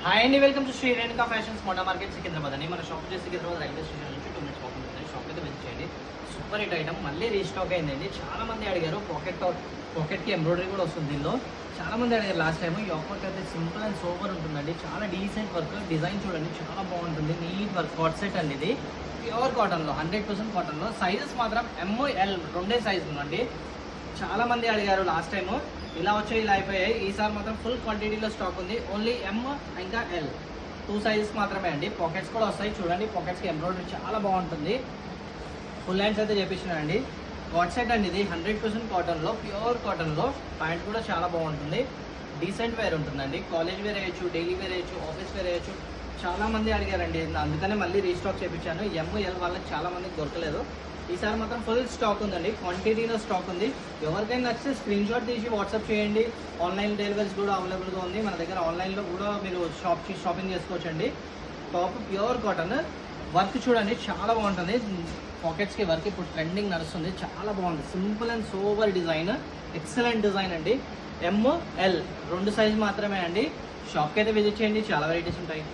Hi అండి, welcome to Shri Renuka fashions Monda market Secunderabad అండి. మన షాప్ చేసి సికింద్రాబాద్ రైల్వే స్టేషన్ నుంచి 2 మినిట్స్ వాకింగ్ ఉంటుంది. షాప్ అయితే విజిట్ చేయండి. సూపర్ హిట్ ఐటమ్ మళ్ళీ రీస్టాక్ అయిందండి. చాలా మంది అడిగారు. పాకెట్కి ఎంబ్రాయిడరీ కూడా వస్తుంది దీనిలో. చాలా మంది అడిగారు లాస్ట్ టైం. ఈ ఆఫర్కి అయితే సింపుల్ అండ్ సూపర్ ఉంటుందండి. చాలా డీసెంట్ వర్క్, డిజైన్ చూడండి చాలా బాగుంటుంది. నీట్ వర్క్, కాట్ సెట్ అండి ఇది. ప్యూర్ కాటన్లో 100% కాటన్లో. సైజెస్ మాత్రం ML రెండే సైజులు అండి. చాలా మంది అడిగారు లాస్ట్ టైం. ఇలా వచ్చాయి, ఇలా అయిపోయాయి. ఈసారి మాత్రం ఫుల్ క్వాంటిటీలో స్టాక్ ఉంది. ఓన్లీ M ఇంకా L 2 సైజెస్ మాత్రమే అండి. పాకెట్స్ కూడా వస్తాయి చూడండి. పాకెట్స్కి ఎంబ్రాయిడరీ చాలా బాగుంటుంది. ఫుల్ హ్యాండ్స్ అయితే చేపించినాయండి. కాట్ సెట్ అండి ఇది. 100% కాటన్లో, ప్యూర్ కాటన్లో. ప్యాంట్ కూడా చాలా బాగుంటుంది. డీసెంట్ వేర్ ఉంటుందండి. కాలేజ్ వేర్ వేయచ్చు, డైలీ వేర్ వేయచ్చు, ఆఫీస్ వేర్ వేయచ్చు. చాలా మంది అడిగారండి, అందుకనే మళ్ళీ రీస్టాక్ చేయించాను. ML వాళ్ళకి చాలా మందికి దొరకలేదు. ఈసారి మాత్రం ఫుల్ స్టాక్ ఉందండి. క్వాంటిటీలో స్టాక్ ఉంది. ఎవరికైనా నచ్చితే స్క్రీన్ షాట్ తీసి వాట్సాప్ చేయండి. ఆన్లైన్ డెలివరీస్ కూడా అవైలబుల్గా ఉంది మన దగ్గర. ఆన్లైన్లో కూడా మీరు షాపింగ్ చేసుకోవచ్చండి. Top pure cotton. వర్క్ చూడండి చాలా బాగుంటుంది. పాకెట్స్కి వర్క్ ఇప్పుడు ట్రెండింగ్ నడుస్తుంది. చాలా బాగుంది. Simple and sober design, excellent design అండి. ML 2 సైజ్ మాత్రమే అండి. షాప్కి అయితే విజిట్ చేయండి, చాలా వెరైటీస్ ఉంటాయి.